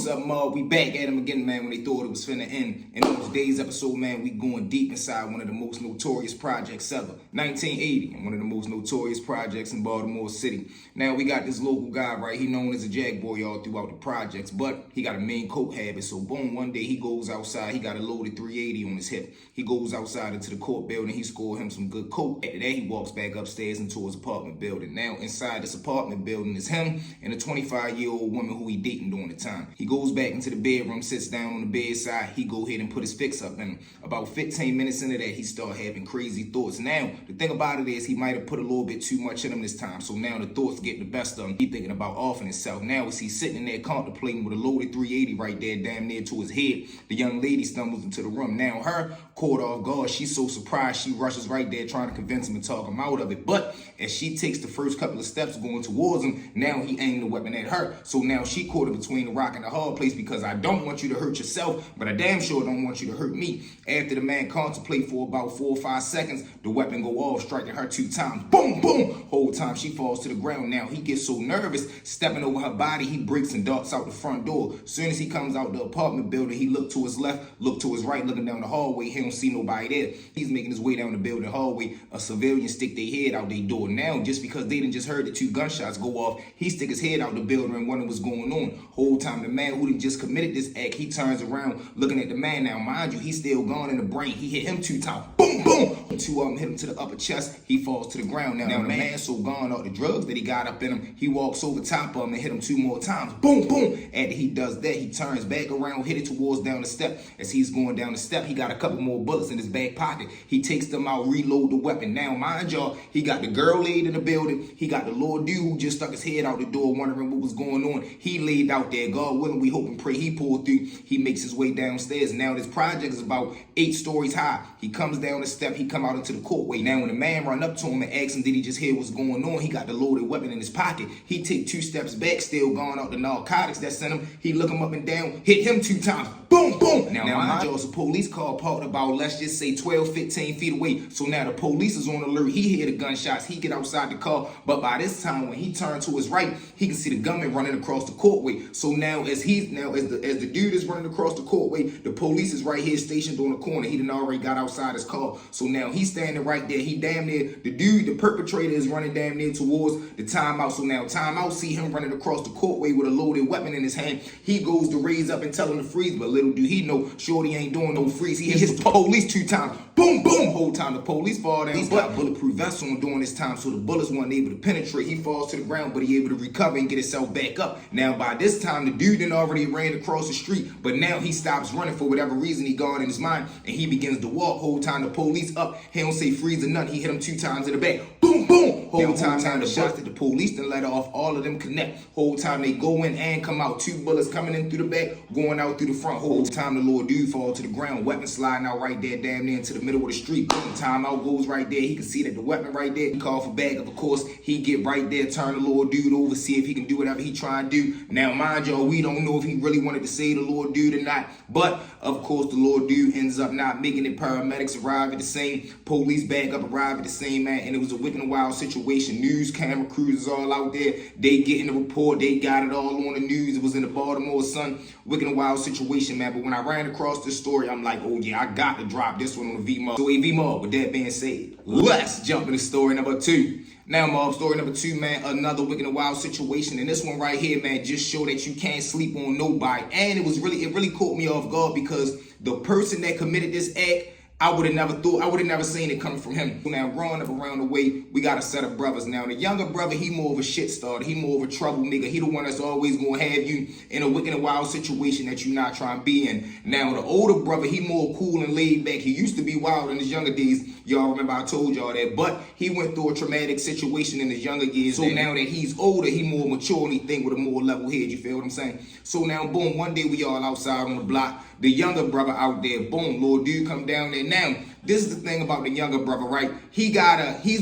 up, Mark? We back at him again, man, when they thought it was finna end. And on today's episode, man, we going deep inside one of the most notorious projects ever. 1980, and one of the most notorious projects in Baltimore City. Now, we got this local guy, right? He known as a jack boy all throughout the projects, but he got a mean coke habit. So, boom, one day he goes outside. He got a loaded 380 on his hip. He goes outside into the court building. He scored him some good coke. After that, he walks back upstairs into his apartment building. Now, inside this apartment building is him and a 25-year-old woman who he dating during the time. He goes back into the bedroom, sits down on the bedside. He go ahead and put his fix up in him. About 15 minutes into that, he start having crazy thoughts. Now, the thing about it is he might have put a little bit too much in him this time. So now the thoughts get the best of him. He thinking about offing himself. Now as he's sitting in there contemplating with a loaded 380 right there damn near to his head, the young lady stumbles into the room. Now her caught off guard. She's so surprised she rushes right there trying to convince him and talk him out of it. But as she takes the first couple of steps going towards him, now he aimed the weapon at her. So now she caught it between the rock and the hard place because I don't want you to hurt yourself, but I damn sure don't want you to hurt me. After the man contemplate for about 4 or 5 seconds, the weapon go off, striking her 2 times. Boom, boom. Whole time she falls to the ground. Now he gets so nervous, stepping over her body, he breaks and darts out the front door. As soon as he comes out the apartment building, he look to his left, look to his right, looking down the hallway. He don't see nobody there. He's making his way down the building hallway. A civilian stick their head out their door. Now, just because they didn't just heard the 2 gunshots go off, he stick his head out the building and wondering what's going on. Whole time the man who just committed this act, he turns around looking at the man. Now, mind you, he's still gone in the brain. He hit him 2 times. Boom, boom. 2 of them hit him to the upper chest. He falls to the ground. Now the man so gone off the drugs that he got up in him, he walks over top of him and hit him 2 more times. Boom, boom. After he does that, he turns back around, hit it towards down the step. As he's going down the step, he got a couple more bullets in his back pocket. He takes them out, reload the weapon. Now, mind y'all, he got the girl laid in the building. He got the little dude who just stuck his head out the door wondering what was going on. He laid out there. God willing, we hope and pray he pulled through. He makes his way downstairs. Now, this project is about 8 stories high. He comes down the step. He come out into the courtway. Now, when the man run up to him and asks him, did he just hear what's going on? He got the loaded weapon in his pocket. He take 2 steps back, still going out the narcotics that's in him. He look him up and down, hit him 2 times. Boom, boom. Now mind y'all, it's a police car parked about, let's just say 12, 15 feet away. So now the police is on alert. He hear the gunshots. He get outside the car. But by this time, when he turned to his right, he can see the gunman running across the courtway. So now as the dude is running across the courtway, the police is right here stationed on the corner. He done already got outside his car. So now he's standing right there. He damn near, the perpetrator is running damn near towards the timeout. So now timeout see him running across the courtway with a loaded weapon in his hand. He goes to raise up and tell him to freeze, but little do he know, shorty ain't doing no freeze. He hits the police 2 times. Boom, boom. Whole time the police fall down. He's got bulletproof vests on during this time, so the bullets weren't able to penetrate. He falls to the ground, but he able to recover and get himself back up. Now, by this time, the dude done already ran across the street, but now he stops running for whatever reason he gone in his mind, and he begins to walk. Whole time the police up. He don't say freeze or nothing. He hit him 2 times in the back. Boom, boom. Whole time the shots that the police done let off, all of them connect. Whole time they go in and come out. 2 bullets coming in through the back, going out through the front. Whole time the little dude fall to the ground, weapon sliding out right there, damn near into the middle of the street. Boom, timeout goes right there. He can see that the weapon right there. He call for backup, of course. He get right there, turn the little dude over, see if he can do whatever he trying to do. Now, mind y'all, we don't know if he really wanted to save the little dude or not. But, of course, the little dude ends up not making it. Paramedics arrive at the scene. Police backup arrive at the scene, man. And it was a wicked and wild situation. News camera crews is all out there. They getting the report. They got it all on the news. It was in the Baltimore Sun. Wicked and wild situation, man. But when I ran across this story, I'm like, oh, yeah, I got to drop this one on the V-Mob. So, V-Mob, with that being said, let's jump into story number 2. Now, Mob, story number 2, man, another wicked and wild situation. And this one right here, man, just show that you can't sleep on nobody. And it really caught me off guard because the person that committed this act, I would have never seen it coming from him. Now, growing up around the way, we got a set of brothers. Now, the younger brother, he more of a shit starter. He more of a troublemaker. He the one that's always going to have you in a wicked and wild situation that you're not trying to be in. Now, the older brother, he more cool and laid back. He used to be wild in his younger days. Y'all remember I told y'all that. But he went through a traumatic situation in his younger years. So now that he's older, he more mature and he think with a more level head. You feel what I'm saying? So now, boom, one day we all outside on the block. The younger brother out there, boom, little dude come down there. Now, this is the thing about the younger brother, right? He's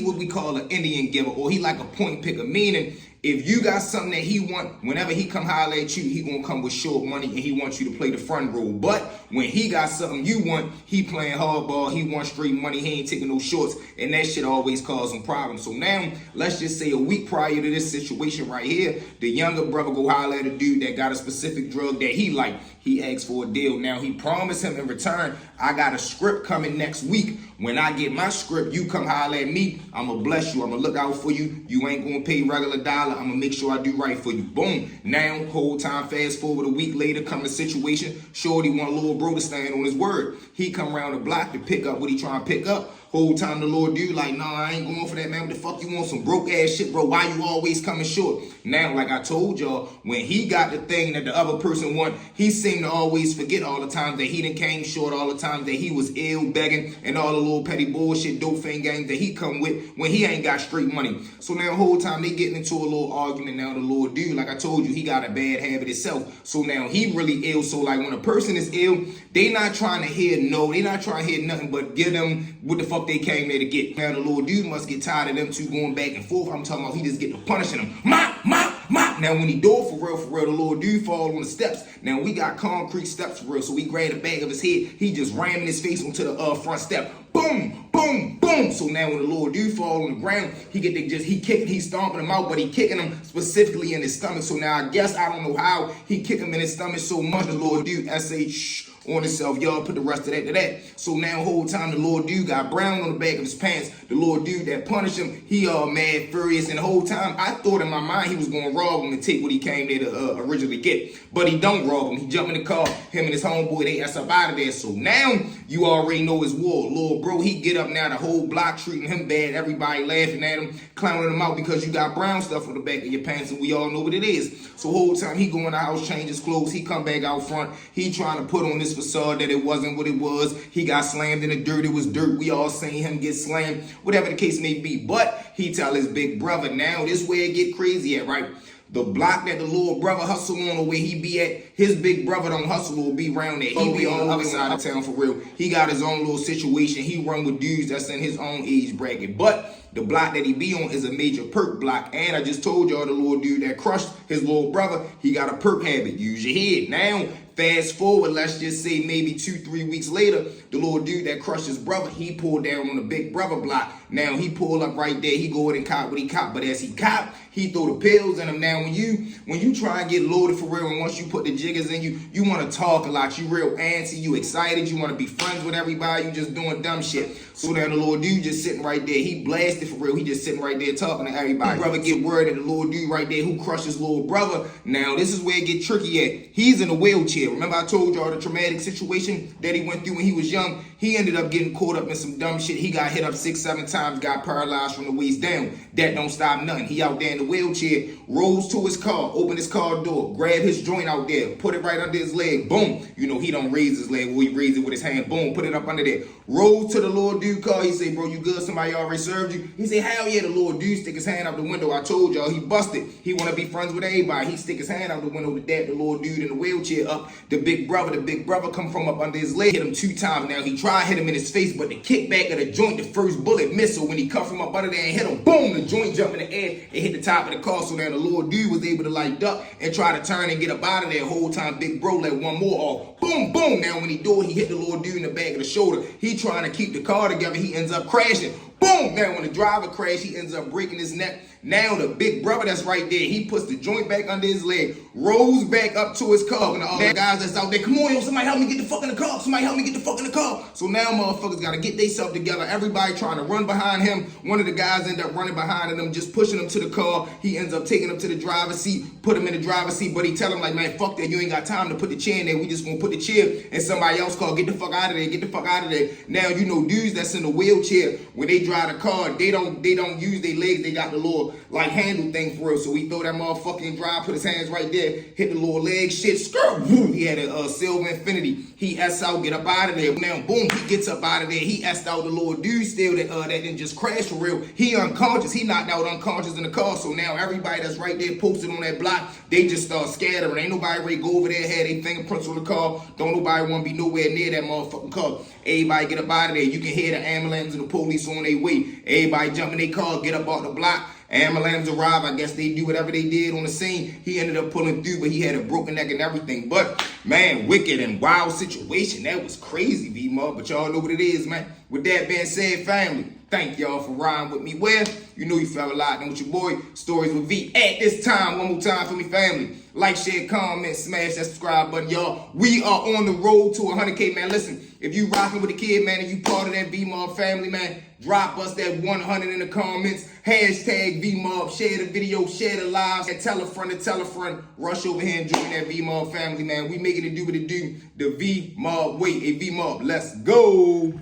what we call an Indian giver, or he like a point picker, meaning If you got something that he want, whenever he come holler at you, he gonna come with short money and he wants you to play the front row. But when he got something you want, he playing hardball, he wants straight money, he ain't taking no shorts, and that shit always cause some problems. So now, let's just say a week prior to this situation right here, the younger brother go holler at a dude that got a specific drug that he like. He asked for a deal. Now, he promised him in return, I got a script coming next week. When I get my script, you come holler at me, I'm going to bless you. I'm going to look out for you. You ain't going to pay regular dollar. I'm going to make sure I do right for you. Boom. Now, whole time, fast forward a week later, come the situation. Shorty want little bro to stand on his word. He come around the block to pick up what he trying to pick up. Whole time the Lord dude like, nah, I ain't going for that, man. What the fuck you want? Some broke ass shit, bro. Why you always coming short? Now, like I told y'all, when he got the thing that the other person want, he seemed to always forget all the time that he done came short, all the time that he was ill, begging, and all the little petty bullshit, dope fan games that he come with when he ain't got straight money. So now the whole time they getting into a little argument. Now the Lord dude, like I told you, he got a bad habit himself. So now he really ill. So like when a person is ill, they not trying to hear no, they not trying to hear nothing but give them what the fuck they came there to get. Now the Lord dude must get tired of them two going back and forth. I'm talking about he just get to punishing them. Mop, mop, mop. Now when he do it for real, the Lord dude fall on the steps. Now we got concrete steps for real. So we grab the back of his head. He just ramming his face onto the front step. Boom, boom, boom. So now when the Lord do fall on the ground, he's stomping him out, but he kicking him specifically in his stomach. So now I guess I don't know how he kick him in his stomach so much. The Lord do S.H. on himself. Y'all put the rest of that to that. So now whole time the Lord dude got brown on the back of his pants. The Lord dude that punished him, he all mad, furious, and the whole time I thought in my mind he was gonna rob him and take what he came there to originally get. But he don't rob him. He jump in the car, him and his homeboy, they ass up out of there. So now you already know his war. Lord bro, he get up now, the whole block treating him bad, everybody laughing at him, clowning him out because you got brown stuff on the back of your pants, and we all know what it is. So whole time he go in the house, change his clothes, he come back out front, he trying to put on this facade that it wasn't what it was. He got slammed in the dirt, it was dirt. We all seen him get slammed, whatever the case may be. But he tell his big brother, now this where it get crazy at, right? The block that the little brother hustle on, or where he be at, his big brother don't hustle or be around there. He be on the other side of town for real. He got his own little situation. He run with dudes that's in his own age bracket. But the block that he be on is a major perk block. And I just told y'all the little dude that crushed his little brother, he got a perk habit. Use your head. Now, fast forward, let's just say maybe 2-3 weeks later, the little dude that crushed his brother, he pulled down on the big brother block. Now, he pulled up right there. He go in and cop what he cop. But as he cop, he throw the pills in him. Now, when you try and get loaded for real, and once you put the jiggers in you, you want to talk a lot. You real antsy. You excited. You want to be friends with everybody. You just doing dumb shit. So now the little dude just sitting right there. He blasted for real. He just sitting right there talking to everybody. Brother get word that the little dude right there who crushed his little brother. Now, this is where it get tricky at. He's in a wheelchair. Remember I told y'all the traumatic situation that he went through when he was young? He ended up getting caught up in some dumb shit. He got hit up 6-7 times, got paralyzed from the waist down. That don't stop nothing. He out there in the wheelchair, rolls to his car, open his car door, grab his joint out there, put it right under his leg, boom. You know, he don't raise his leg, well, he raise it with his hand, boom, put it up under there. Rolls to the little dude car, he say, bro, you good? Somebody already served you? He say, hell yeah, the little dude stick his hand out the window. I told y'all, he busted. He want to be friends with everybody. He stick his hand out the window to dap the little dude in the wheelchair up. The big brother come from up under his leg, hit him 2 times. Now, he tried to hit him in his face, but the kickback of the joint, the first bullet missed. So when he come from up under there and hit him, boom, the joint jump in the air and hit the top of the car. So now the little dude was able to like duck and try to turn and get up out of there. Whole time big bro let one more off. Boom, boom. Now when he do it, he hit the little dude in the back of the shoulder. He trying to keep the car together. He ends up crashing. Boom! Now when the driver crashed, he ends up breaking his neck. Now the big brother that's right there, he puts the joint back under his leg, rolls back up to his car. And all the guys that's out there, come on, yo, somebody help me get the fuck in the car. Somebody help me get the fuck in the car. So now motherfuckers gotta get themselves together. Everybody trying to run behind him. One of the guys end up running behind him, just pushing him to the car. He ends up taking him to the driver's seat, put him in the driver's seat, but he tell him like, man, fuck that. You ain't got time to put the chair in there. We just gonna put the chair in somebody else's car. Get the fuck out of there. Get the fuck out of there. Now, you know, dudes that's in the wheelchair, when they drive the car, they don't use their legs. They got the little like handle thing for real. So he throw that motherfucking drive, put his hands right there, hit the little leg, shit, skirt, boom. He had a silver Infinity. He S out, get up out of there. Now, boom, he gets up out of there. He S out the little dude still that didn't just crash for real. He unconscious. He knocked out unconscious in the car. So now everybody that's right there posted on that block, they just start scattering. Ain't nobody ready to go over there, had their fingerprints on the car. Don't nobody want to be nowhere near that motherfucking car. Everybody get up out of there. You can hear the ambulance and the police on their way. Everybody jump in their car, get up off the block. Ambulance arrived. I guess they do whatever they did on the scene. He ended up pulling through, but he had a broken neck and everything. But, man, wicked and wild situation. That was crazy, V-Mob. But y'all know what it is, man. With that being said, family, thank y'all for riding with me. Well, you know you fell locked in with your boy, Stories with V. At this time, one more time for me, family. Like, share, comment, smash that subscribe button, y'all. We are on the road to 100K, man. Listen, if you rocking with the kid, man, and you part of that V-Mob family, man, drop us that 100 in the comments. Hashtag V-Mob. Share the video, share the lives, and tell a friend to tell a friend. Rush over here and join that V-Mob family, man. We making it do what it do. The V-Mob way. A V-Mob, let's go.